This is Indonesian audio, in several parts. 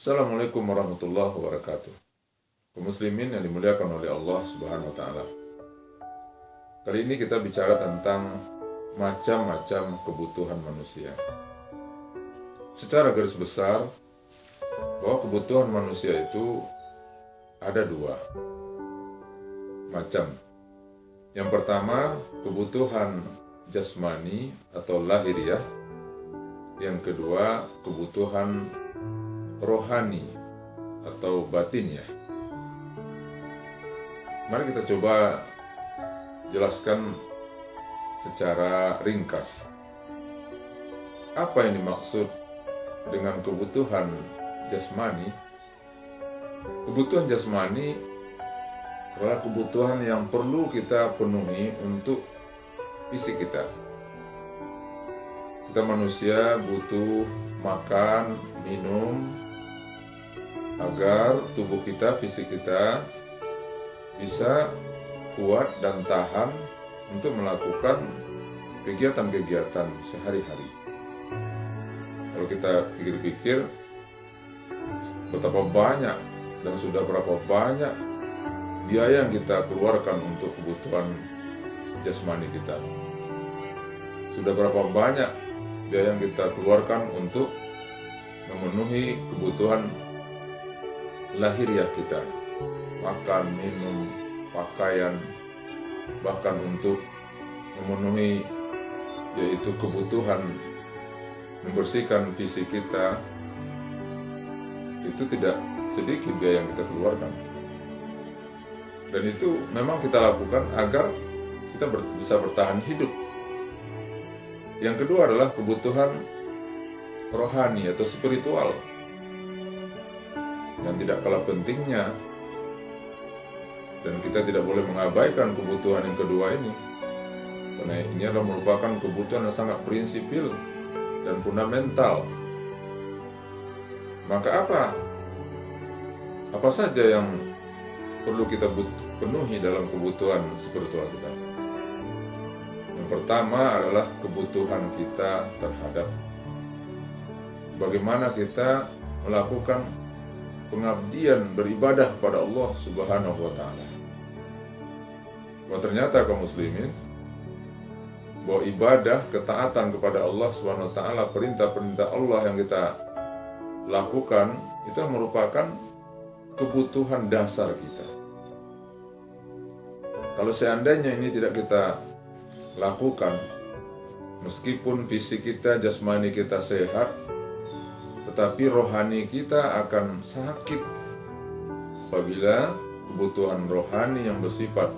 Assalamualaikum warahmatullahi wabarakatuh. Kaum muslimin yang dimuliakan oleh Allah Subhanahu wa taala. Kali ini kita bicara tentang macam-macam kebutuhan manusia. Secara garis besar, bahwa kebutuhan manusia itu ada dua macam. Yang pertama, kebutuhan jasmani atau lahiriah. Yang kedua, kebutuhan rohani atau batin ya. Mari kita coba jelaskan secara ringkas. Apa yang dimaksud dengan kebutuhan jasmani? Kebutuhan jasmani adalah kebutuhan yang perlu kita penuhi untuk fisik kita. Kita manusia butuh makan, minum, agar tubuh kita, fisik kita bisa kuat dan tahan untuk melakukan kegiatan-kegiatan sehari-hari. Kalau kita pikir-pikir, betapa banyak dan sudah berapa banyak biaya yang kita keluarkan untuk kebutuhan jasmani kita. Sudah berapa banyak biaya yang kita keluarkan untuk memenuhi kebutuhan lahiriah kita. Makan, minum, pakaian, bahkan untuk memenuhi yaitu kebutuhan membersihkan fisik kita, itu tidak sedikit biaya yang kita keluarkan. Dan itu memang kita lakukan agar kita bisa bertahan hidup. Yang kedua adalah kebutuhan rohani atau spiritual yang tidak kalah pentingnya. Dan kita tidak boleh mengabaikan kebutuhan yang kedua ini, karena ini adalah merupakan kebutuhan yang sangat prinsipil dan fundamental. Maka apa saja yang perlu kita penuhi dalam kebutuhan spiritual kita? Yang pertama adalah kebutuhan kita terhadap bagaimana kita melakukan pengabdian beribadah kepada Allah Subhanahu wa taala. Bahwa ternyata kaum muslimin, bahwa ibadah, ketaatan kepada Allah Subhanahu wa taala, perintah-perintah Allah yang kita lakukan itu merupakan kebutuhan dasar kita. Kalau seandainya ini tidak kita lakukan, meskipun fisik kita, jasmani kita sehat, tetapi rohani kita akan sakit apabila kebutuhan rohani yang bersifat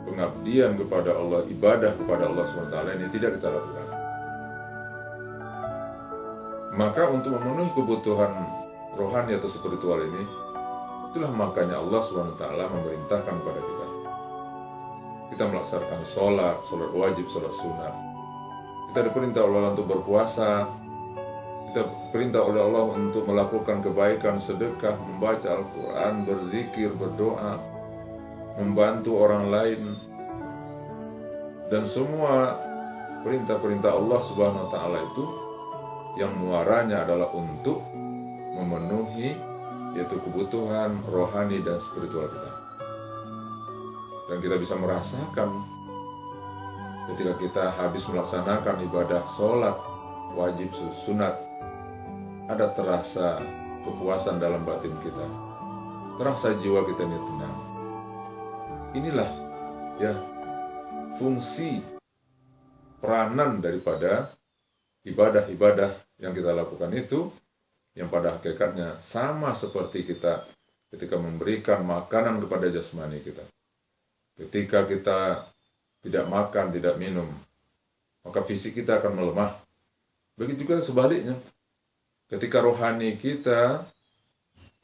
pengabdian kepada Allah, ibadah kepada Allah SWT ini tidak kita lakukan. Maka untuk memenuhi kebutuhan rohani atau spiritual ini, itulah makanya Allah SWT memerintahkan kepada kita. Kita melaksanakan sholat wajib, sholat sunat. Kita diperintah oleh Allah untuk berpuasa. Kita perintah oleh Allah untuk melakukan kebaikan, sedekah, membaca Al-Quran, berzikir, berdoa, membantu orang lain. Dan semua perintah-perintah Allah Subhanahu wa taala itu yang muaranya adalah untuk memenuhi yaitu kebutuhan rohani dan spiritual kita. Dan kita bisa merasakan ketika kita habis melaksanakan ibadah sholat wajib, sunat, ada terasa kepuasan dalam batin kita, terasa jiwa kita ini tenang. Inilah ya fungsi peranan daripada ibadah-ibadah yang kita lakukan itu, yang pada hakikatnya sama seperti kita ketika memberikan makanan kepada jasmani kita. Ketika kita tidak makan, tidak minum, maka fisik kita akan melemah. Begitu juga sebaliknya. Ketika rohani kita,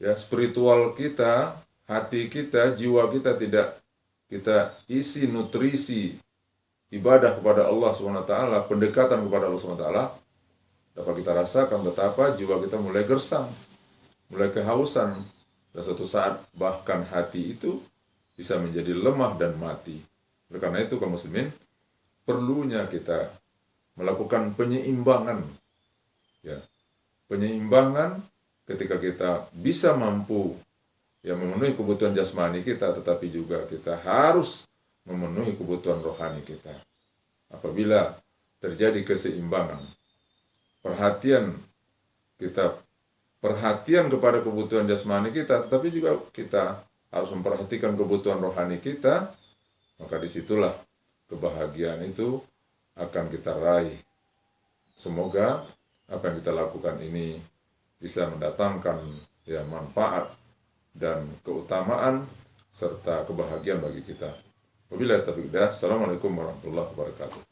ya spiritual kita, hati kita, jiwa kita tidak kita isi nutrisi ibadah kepada Allah SWT, pendekatan kepada Allah SWT, dapat kita rasakan betapa jiwa kita mulai gersang, mulai kehausan, dan suatu saat bahkan hati itu bisa menjadi lemah dan mati. Oleh karena itu kaum muslimin, perlunya kita melakukan penyeimbangan, ya, penyeimbangan ketika kita bisa mampu memenuhi kebutuhan jasmani kita, tetapi juga kita harus memenuhi kebutuhan rohani kita. Apabila terjadi keseimbangan, perhatian kepada kebutuhan jasmani kita, tetapi juga kita harus memperhatikan kebutuhan rohani kita, maka disitulah kebahagiaan itu akan kita raih. Semoga apa yang kita lakukan ini bisa mendatangkan manfaat dan keutamaan serta kebahagiaan bagi kita. Wabillahi taufiq. Assalamualaikum warahmatullahi wabarakatuh.